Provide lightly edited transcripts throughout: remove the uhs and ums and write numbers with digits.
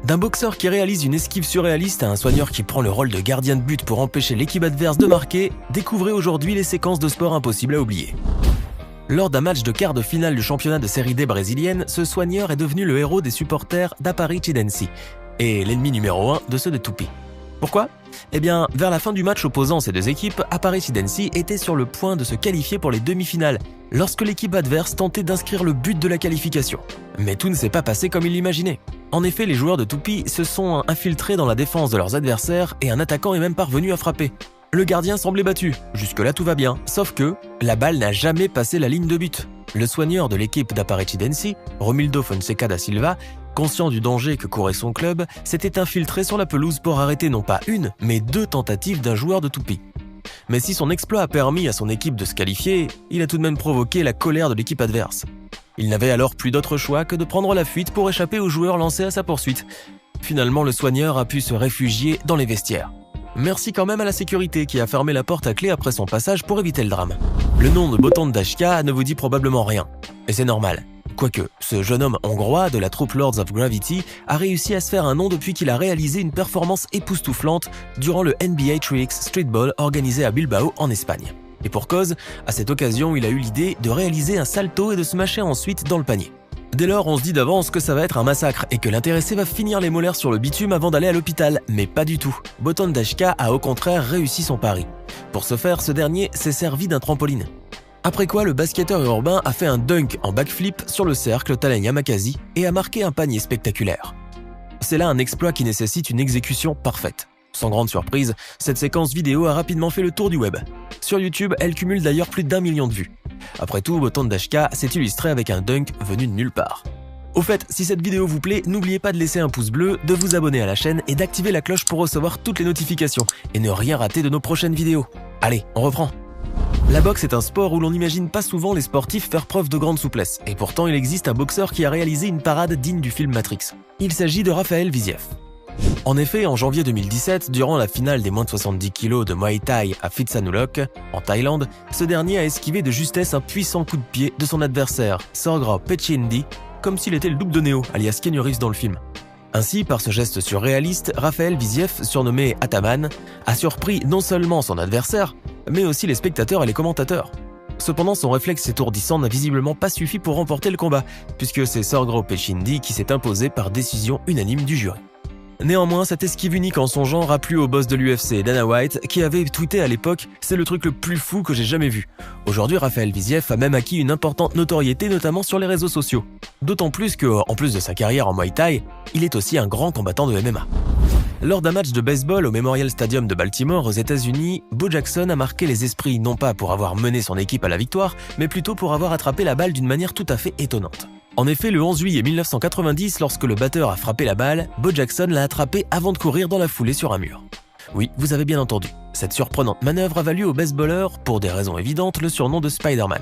D'un boxeur qui réalise une esquive surréaliste à un soigneur qui prend le rôle de gardien de but pour empêcher l'équipe adverse de marquer, découvrez aujourd'hui les séquences de sport impossibles à oublier. Lors d'un match de quart de finale du championnat de Série D brésilienne, ce soigneur est devenu le héros des supporters d'Aparecidense et l'ennemi numéro 1 de ceux de Tupi. Pourquoi ? Eh bien, vers la fin du match opposant ces deux équipes, Aparecidense était sur le point de se qualifier pour les demi-finales, lorsque l'équipe adverse tentait d'inscrire le but de la qualification. Mais tout ne s'est pas passé comme il l'imaginait. En effet, les joueurs de Tupi se sont infiltrés dans la défense de leurs adversaires et un attaquant est même parvenu à frapper. Le gardien semblait battu, jusque-là tout va bien, sauf que la balle n'a jamais passé la ligne de but. Le soigneur de l'équipe d'Aparecidense, Romildo Fonseca da Silva, conscient du danger que courait son club, s'était infiltré sur la pelouse pour arrêter non pas une, mais 2 tentatives d'un joueur de Tupi. Mais si son exploit a permis à son équipe de se qualifier, il a tout de même provoqué la colère de l'équipe adverse. Il n'avait alors plus d'autre choix que de prendre la fuite pour échapper aux joueurs lancés à sa poursuite. Finalement, le soigneur a pu se réfugier dans les vestiaires. Merci quand même à la sécurité qui a fermé la porte à clé après son passage pour éviter le drame. Le nom de Botond Dashka ne vous dit probablement rien, et c'est normal. Quoique, ce jeune homme hongrois de la troupe Lords of Gravity a réussi à se faire un nom depuis qu'il a réalisé une performance époustouflante durant le NBA 3X Streetball organisé à Bilbao en Espagne. Et pour cause, à cette occasion, il a eu l'idée de réaliser un salto et de se mâcher ensuite dans le panier. Dès lors, on se dit d'avance que ça va être un massacre et que l'intéressé va finir les molaires sur le bitume avant d'aller à l'hôpital, mais pas du tout. Botond Dashka a au contraire réussi son pari. Pour ce faire, ce dernier s'est servi d'un trampoline. Après quoi, le basketteur urbain a fait un dunk en backflip sur le cercle Talen Yamakasi et a marqué un panier spectaculaire. C'est là un exploit qui nécessite une exécution parfaite. Sans grande surprise, cette séquence vidéo a rapidement fait le tour du web. Sur YouTube, elle cumule d'ailleurs plus d'1 million de vues. Après tout, Botond Dashka s'est illustré avec un dunk venu de nulle part. Au fait, si cette vidéo vous plaît, n'oubliez pas de laisser un pouce bleu, de vous abonner à la chaîne et d'activer la cloche pour recevoir toutes les notifications et ne rien rater de nos prochaines vidéos. Allez, on reprend. La boxe est un sport où l'on n'imagine pas souvent les sportifs faire preuve de grande souplesse, et pourtant il existe un boxeur qui a réalisé une parade digne du film Matrix. Il s'agit de Rafael Viziev. En effet, en janvier 2017, durant la finale des moins de 70 kg de Muay Thai à Phitsanulok, en Thaïlande, ce dernier a esquivé de justesse un puissant coup de pied de son adversaire, Sorgro Pechindi, comme s'il était le double de Neo, alias Keanu Reeves dans le film. Ainsi, par ce geste surréaliste, Rafael Viziev, surnommé Ataman, a surpris non seulement son adversaire, mais aussi les spectateurs et les commentateurs. Cependant, son réflexe étourdissant n'a visiblement pas suffi pour remporter le combat, puisque c'est Sorgro Pechindi qui s'est imposé par décision unanime du jury. Néanmoins, cette esquive unique en son genre a plu au boss de l'UFC, Dana White, qui avait tweeté à l'époque « C'est le truc le plus fou que j'ai jamais vu ». Aujourd'hui, Rafael Viziev a même acquis une importante notoriété, notamment sur les réseaux sociaux. D'autant plus que, en plus de sa carrière en Muay Thai, il est aussi un grand combattant de MMA. Lors d'un match de baseball au Memorial Stadium de Baltimore aux États-Unis, Bo Jackson a marqué les esprits non pas pour avoir mené son équipe à la victoire, mais plutôt pour avoir attrapé la balle d'une manière tout à fait étonnante. En effet, le 11 juillet 1990, lorsque le batteur a frappé la balle, Bo Jackson l'a attrapée avant de courir dans la foulée sur un mur. Oui, vous avez bien entendu. Cette surprenante manœuvre a valu au baseballeur, pour des raisons évidentes, le surnom de Spider-Man.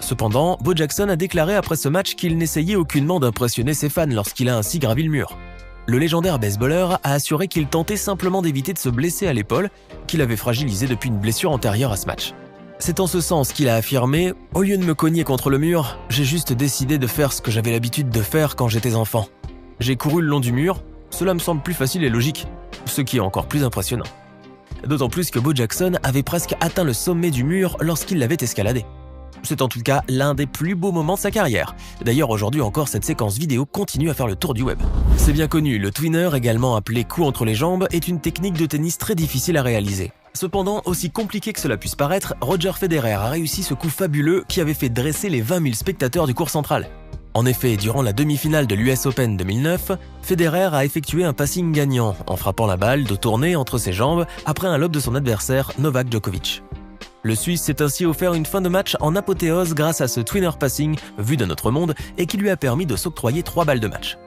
Cependant, Bo Jackson a déclaré après ce match qu'il n'essayait aucunement d'impressionner ses fans lorsqu'il a ainsi gravi le mur. Le légendaire baseballeur a assuré qu'il tentait simplement d'éviter de se blesser à l'épaule, qu'il avait fragilisé depuis une blessure antérieure à ce match. C'est en ce sens qu'il a affirmé « Au lieu de me cogner contre le mur, j'ai juste décidé de faire ce que j'avais l'habitude de faire quand j'étais enfant. J'ai couru le long du mur, cela me semble plus facile et logique, ce qui est encore plus impressionnant. » D'autant plus que Bo Jackson avait presque atteint le sommet du mur lorsqu'il l'avait escaladé. C'est en tout cas l'un des plus beaux moments de sa carrière. D'ailleurs, aujourd'hui encore, cette séquence vidéo continue à faire le tour du web. C'est bien connu, le twinner, également appelé coup entre les jambes, est une technique de tennis très difficile à réaliser. Cependant, aussi compliqué que cela puisse paraître, Roger Federer a réussi ce coup fabuleux qui avait fait dresser les 20 000 spectateurs du court central. En effet, durant la demi-finale de l'US Open 2009, Federer a effectué un passing gagnant en frappant la balle de tournée entre ses jambes après un lob de son adversaire Novak Djokovic. Le Suisse s'est ainsi offert une fin de match en apothéose grâce à ce twinner passing vu d'un autre monde et qui lui a permis de s'octroyer 3 balles de match.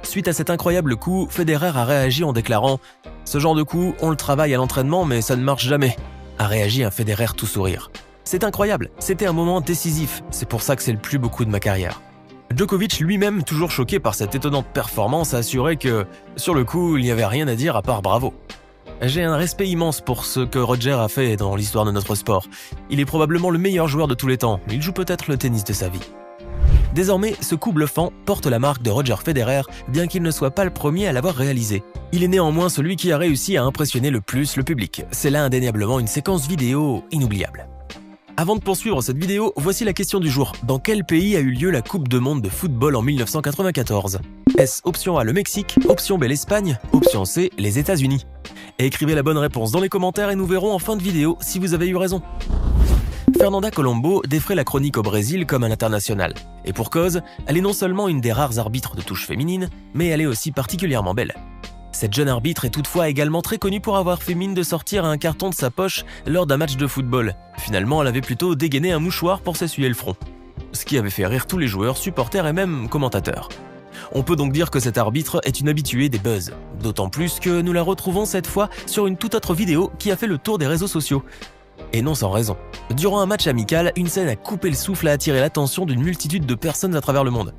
Suite à cet incroyable coup, Federer a réagi en déclarant « Ce genre de coup, on le travaille à l'entraînement mais ça ne marche jamais », a réagi un Federer tout sourire. « C'est incroyable, c'était un moment décisif, c'est pour ça que c'est le plus beau coup de ma carrière. » Djokovic lui-même, toujours choqué par cette étonnante performance, a assuré que sur le coup, il n'y avait rien à dire à part bravo. J'ai un respect immense pour ce que Roger a fait dans l'histoire de notre sport. Il est probablement le meilleur joueur de tous les temps, il joue peut-être le tennis de sa vie. Désormais, ce coup bluffant porte la marque de Roger Federer, bien qu'il ne soit pas le premier à l'avoir réalisé. Il est néanmoins celui qui a réussi à impressionner le plus le public. C'est là indéniablement une séquence vidéo inoubliable. Avant de poursuivre cette vidéo, voici la question du jour. Dans quel pays a eu lieu la Coupe du Monde de football en 1994 ? Est-ce option A le Mexique, option B l'Espagne, option C les États-Unis ? Écrivez la bonne réponse dans les commentaires et nous verrons en fin de vidéo si vous avez eu raison. Fernanda Colombo défraie la chronique au Brésil comme un international. Et pour cause, elle est non seulement une des rares arbitres de touche féminine, mais elle est aussi particulièrement belle. Cette jeune arbitre est toutefois également très connue pour avoir fait mine de sortir un carton de sa poche lors d'un match de football. Finalement, elle avait plutôt dégainé un mouchoir pour s'essuyer le front. Ce qui avait fait rire tous les joueurs, supporters et même commentateurs. On peut donc dire que cet arbitre est une habituée des buzz. D'autant plus que nous la retrouvons cette fois sur une toute autre vidéo qui a fait le tour des réseaux sociaux. Et non sans raison. Durant un match amical, une scène a coupé le souffle et a attiré l'attention d'une multitude de personnes à travers le monde.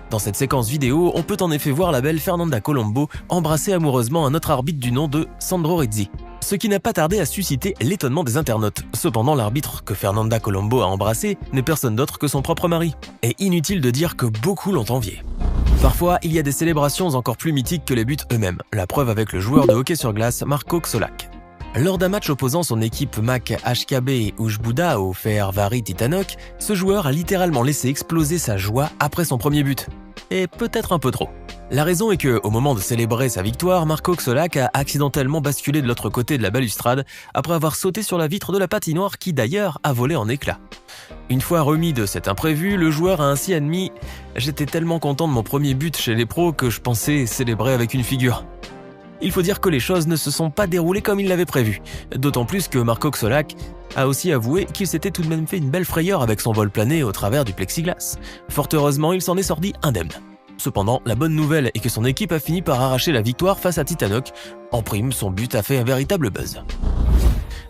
Dans cette séquence vidéo, on peut en effet voir la belle Fernanda Colombo embrasser amoureusement un autre arbitre du nom de Sandro Rizzi. Ce qui n'a pas tardé à susciter l'étonnement des internautes. Cependant, l'arbitre que Fernanda Colombo a embrassé n'est personne d'autre que son propre mari. Et inutile de dire que beaucoup l'ont envié. Parfois, il y a des célébrations encore plus mythiques que les buts eux-mêmes. La preuve avec le joueur de hockey sur glace Marko Csolak. Lors d'un match opposant son équipe MAC HKB Ujbuda au Fehervari Titanok, ce joueur a littéralement laissé exploser sa joie après son premier but. Et peut-être un peu trop. La raison est que, au moment de célébrer sa victoire, Marko Csolak a accidentellement basculé de l'autre côté de la balustrade après avoir sauté sur la vitre de la patinoire qui d'ailleurs a volé en éclats. Une fois remis de cet imprévu, le joueur a ainsi admis « J'étais tellement content de mon premier but chez les pros que je pensais célébrer avec une figure ». Il faut dire que les choses ne se sont pas déroulées comme il l'avait prévu, d'autant plus que Marko Csolak a aussi avoué qu'il s'était tout de même fait une belle frayeur avec son vol plané au travers du plexiglas. Fort heureusement, il s'en est sorti indemne. Cependant, la bonne nouvelle est que son équipe a fini par arracher la victoire face à Titanok. En prime, son but a fait un véritable buzz.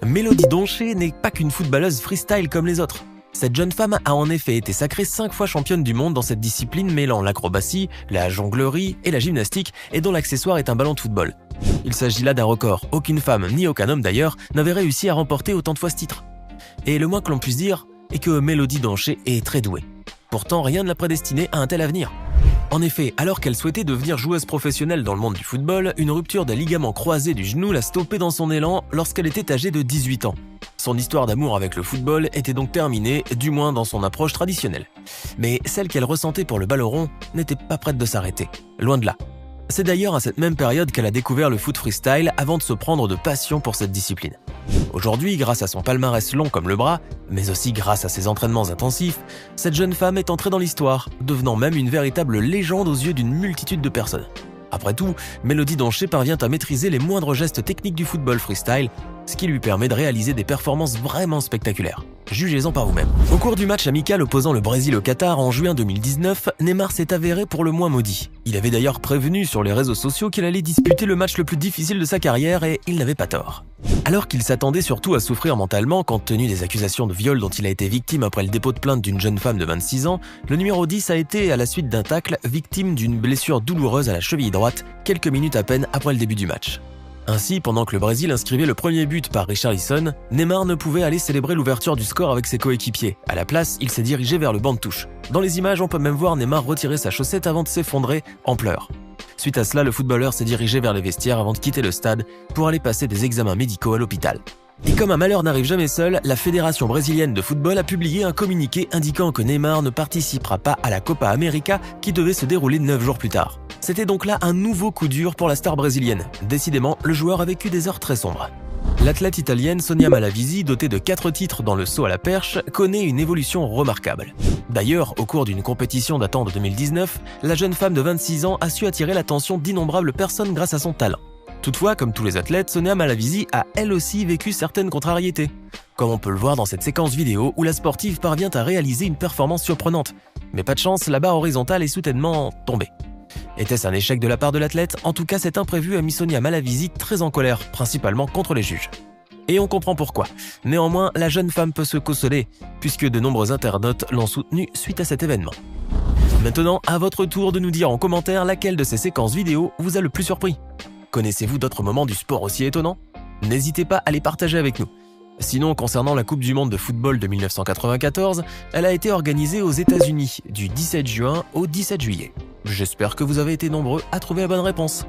Mélodie Donché n'est pas qu'une footballeuse freestyle comme les autres. Cette jeune femme a en effet été sacrée 5 fois championne du monde dans cette discipline mêlant l'acrobatie, la jonglerie et la gymnastique et dont l'accessoire est un ballon de football. Il s'agit là d'un record. Aucune femme, ni aucun homme d'ailleurs, n'avait réussi à remporter autant de fois ce titre. Et le moins que l'on puisse dire est que Mélodie Donché est très douée. Pourtant, rien ne l'a prédestinée à un tel avenir. En effet, alors qu'elle souhaitait devenir joueuse professionnelle dans le monde du football, une rupture des ligaments croisés du genou l'a stoppée dans son élan lorsqu'elle était âgée de 18 ans. Son histoire d'amour avec le football était donc terminée, du moins dans son approche traditionnelle. Mais celle qu'elle ressentait pour le ballon rond n'était pas prête de s'arrêter, loin de là. C'est d'ailleurs à cette même période qu'elle a découvert le foot freestyle avant de se prendre de passion pour cette discipline. Aujourd'hui, grâce à son palmarès long comme le bras, mais aussi grâce à ses entraînements intensifs, cette jeune femme est entrée dans l'histoire, devenant même une véritable légende aux yeux d'une multitude de personnes. Après tout, Mélodie Donché parvient à maîtriser les moindres gestes techniques du football freestyle, ce qui lui permet de réaliser des performances vraiment spectaculaires. Jugez-en par vous-même. Au cours du match amical opposant le Brésil au Qatar en juin 2019, Neymar s'est avéré pour le moins maudit. Il avait d'ailleurs prévenu sur les réseaux sociaux qu'il allait disputer le match le plus difficile de sa carrière et il n'avait pas tort. Alors qu'il s'attendait surtout à souffrir mentalement compte tenu des accusations de viol dont il a été victime après le dépôt de plainte d'une jeune femme de 26 ans, le numéro 10 a été, à la suite d'un tacle, victime d'une blessure douloureuse à la cheville droite, quelques minutes à peine après le début du match. Ainsi, pendant que le Brésil inscrivait le premier but par Richarlison, Neymar ne pouvait aller célébrer l'ouverture du score avec ses coéquipiers. À la place, il s'est dirigé vers le banc de touche. Dans les images, on peut même voir Neymar retirer sa chaussette avant de s'effondrer en pleurs. Suite à cela, le footballeur s'est dirigé vers les vestiaires avant de quitter le stade pour aller passer des examens médicaux à l'hôpital. Et comme un malheur n'arrive jamais seul, la Fédération brésilienne de football a publié un communiqué indiquant que Neymar ne participera pas à la Copa América qui devait se dérouler 9 jours plus tard. C'était donc là un nouveau coup dur pour la star brésilienne. Décidément, le joueur a vécu des heures très sombres. L'athlète italienne Sonia Malavisi, dotée de 4 titres dans le saut à la perche, connaît une évolution remarquable. D'ailleurs, au cours d'une compétition datant de 2019, la jeune femme de 26 ans a su attirer l'attention d'innombrables personnes grâce à son talent. Toutefois, comme tous les athlètes, Sonia Malavisi a elle aussi vécu certaines contrariétés. Comme on peut le voir dans cette séquence vidéo où la sportive parvient à réaliser une performance surprenante. Mais pas de chance, la barre horizontale est soudainement tombée. Était-ce un échec de la part de l'athlète? En tout cas, cet imprévu a mis Sonia Malavisi très en colère, principalement contre les juges. Et on comprend pourquoi. Néanmoins, la jeune femme peut se consoler, puisque de nombreux internautes l'ont soutenue suite à cet événement. Maintenant, à votre tour de nous dire en commentaire laquelle de ces séquences vidéo vous a le plus surpris. Connaissez-vous d'autres moments du sport aussi étonnants? N'hésitez pas à les partager avec nous. Sinon, concernant la Coupe du monde de football de 1994, elle a été organisée aux États-Unis du 17 juin au 17 juillet. J'espère que vous avez été nombreux à trouver la bonne réponse.